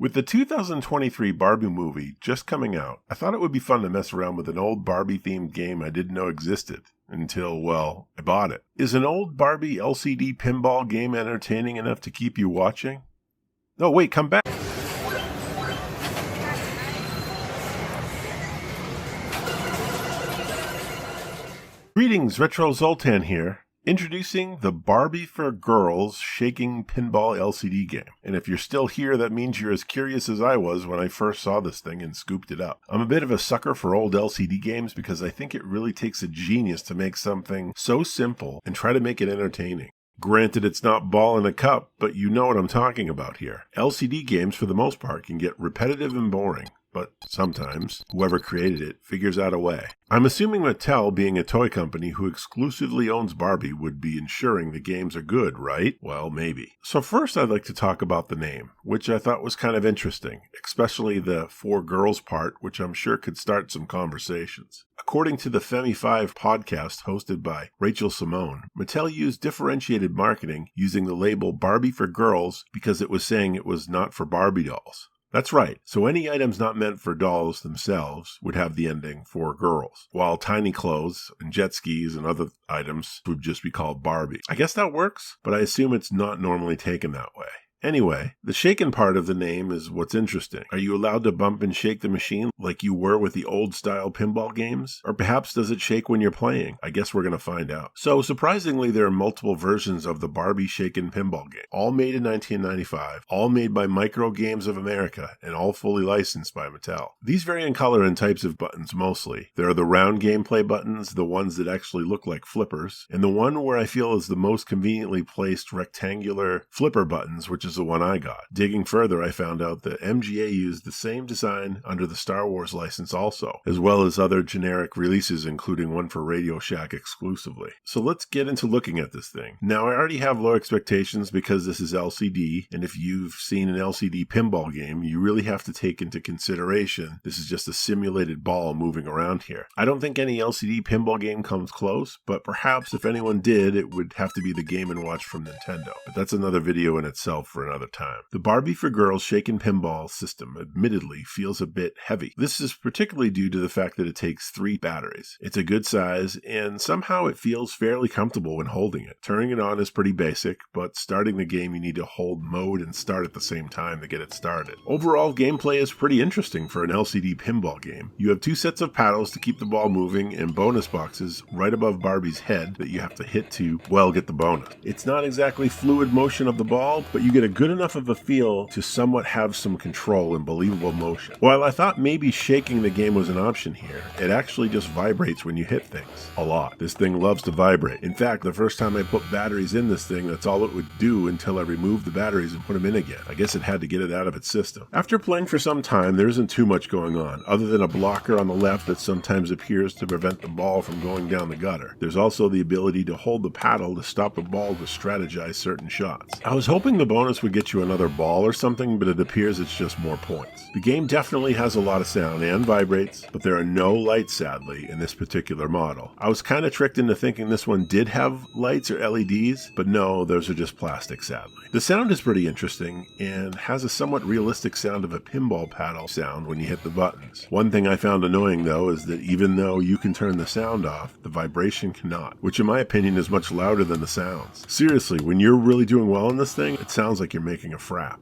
With the 2023 Barbie movie just coming out, I thought it would be fun to mess around with an old Barbie-themed game I didn't know existed until, well, I bought it. Is an old Barbie LCD pinball game entertaining enough to keep you watching? No, wait, come back. Greetings, Retro Zoltan here. Introducing the Barbie for Girls Shakin Pinball LCD game. And if you're still here, that means you're as curious as I was when I first saw this thing and scooped it up. I'm a bit of a sucker for old LCD games because I think it really takes a genius to make something so simple and try to make it entertaining. Granted, it's not ball in a cup, but you know what I'm talking about here. LCD games, for the most part, can get repetitive and boring. But sometimes, whoever created it figures out a way. I'm assuming Mattel, being a toy company who exclusively owns Barbie, would be ensuring the games are good, right? Well, maybe. So first I'd like to talk about the name, which I thought was kind of interesting, especially the for girls part, which I'm sure could start some conversations. According to the Femi 5 podcast hosted by Rachel Simone, Mattel used differentiated marketing using the label Barbie for Girls because it was saying it was not for Barbie dolls. That's right, so any items not meant for dolls themselves would have the ending for girls, while tiny clothes and jet skis and other items would just be called Barbie. I guess that works, but I assume it's not normally taken that way. Anyway, the shaken part of the name is what's interesting. Are you allowed to bump and shake the machine like you were with the old-style pinball games? Or perhaps does it shake when you're playing? I guess we're going to find out. So, surprisingly, there are multiple versions of the Barbie Shakin pinball game, all made in 1995, all made by Micro Games of America, and all fully licensed by Mattel. These vary in color and types of buttons mostly. There are the round gameplay buttons, the ones that actually look like flippers, and the one where I feel is the most conveniently placed rectangular flipper buttons, which is the one I got. Digging further, I found out that MGA used the same design under the Star Wars license also, as well as other generic releases, including one for Radio Shack exclusively. So let's get into looking at this thing. Now, I already have low expectations because this is LCD, and if you've seen an LCD pinball game, you really have to take into consideration this is just a simulated ball moving around here. I don't think any LCD pinball game comes close, but perhaps if anyone did, it would have to be the Game & Watch from Nintendo. But that's another video in itself for another time. The Barbie for Girls Shakin pinball system admittedly feels a bit heavy. This is particularly due to the fact that it takes 3 batteries. It's a good size, and somehow it feels fairly comfortable when holding it. Turning it on is pretty basic, but starting the game you need to hold mode and start at the same time to get it started. Overall, gameplay is pretty interesting for an LCD pinball game. You have 2 sets of paddles to keep the ball moving and bonus boxes right above Barbie's head that you have to hit to, well, get the bonus. It's not exactly fluid motion of the ball, but you get a good enough of a feel to somewhat have some control and believable motion. While I thought maybe shaking the game was an option here, it actually just vibrates when you hit things. A lot. This thing loves to vibrate. In fact, the first time I put batteries in this thing, that's all it would do until I removed the batteries and put them in again. I guess it had to get it out of its system. After playing for some time, there isn't too much going on, other than a blocker on the left that sometimes appears to prevent the ball from going down the gutter. There's also the ability to hold the paddle to stop the ball to strategize certain shots. I was hoping the bonus would get you another ball or something, but it appears it's just more points. The game definitely has a lot of sound and vibrates, but there are no lights, sadly, in this particular model. I was kind of tricked into thinking this one did have lights or LEDs, but no, those are just plastic, sadly. The sound is pretty interesting and has a somewhat realistic sound of a pinball paddle sound when you hit the buttons. One thing I found annoying, though, is that even though you can turn the sound off, the vibration cannot, which in my opinion is much louder than the sounds. Seriously, when you're really doing well in this thing, it sounds like you're making a frap.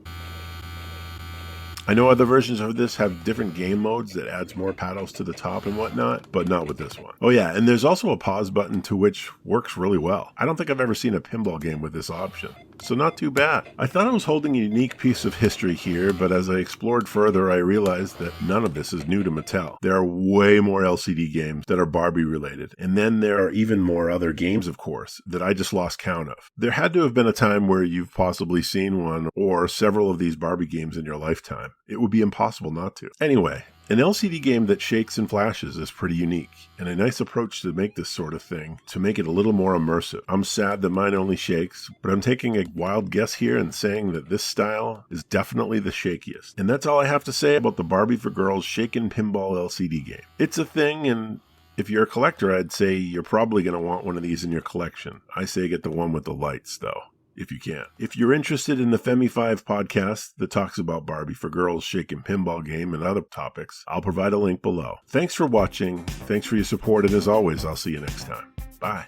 I know other versions of this have different game modes that adds more paddles to the top and whatnot, but not with this one. Oh yeah, and there's also a pause button to which works really well. I don't think I've ever seen a pinball game with this option. So not too bad. I thought I was holding a unique piece of history here, but as I explored further, I realized that none of this is new to Mattel. There are way more LCD games that are Barbie related, and then there are even more other games, of course, that I just lost count of. There had to have been a time where you've possibly seen one or several of these Barbie games in your lifetime. It would be impossible not to. Anyway, an LCD game that shakes and flashes is pretty unique, and a nice approach to make this sort of thing, to make it a little more immersive. I'm sad that mine only shakes, but I'm taking a wild guess here and saying that this style is definitely the shakiest. And that's all I have to say about the Barbie for Girls Shakin Pinball LCD game. It's a thing, and if you're a collector, I'd say you're probably going to want one of these in your collection. I say get the one with the lights, though. if you can. If you're interested in the Femi 5 podcast that talks about Barbie for Girls, Shakin Pinball game, and other topics, I'll provide a link below. Thanks for watching. Thanks for your support. And as always, I'll see you next time. Bye.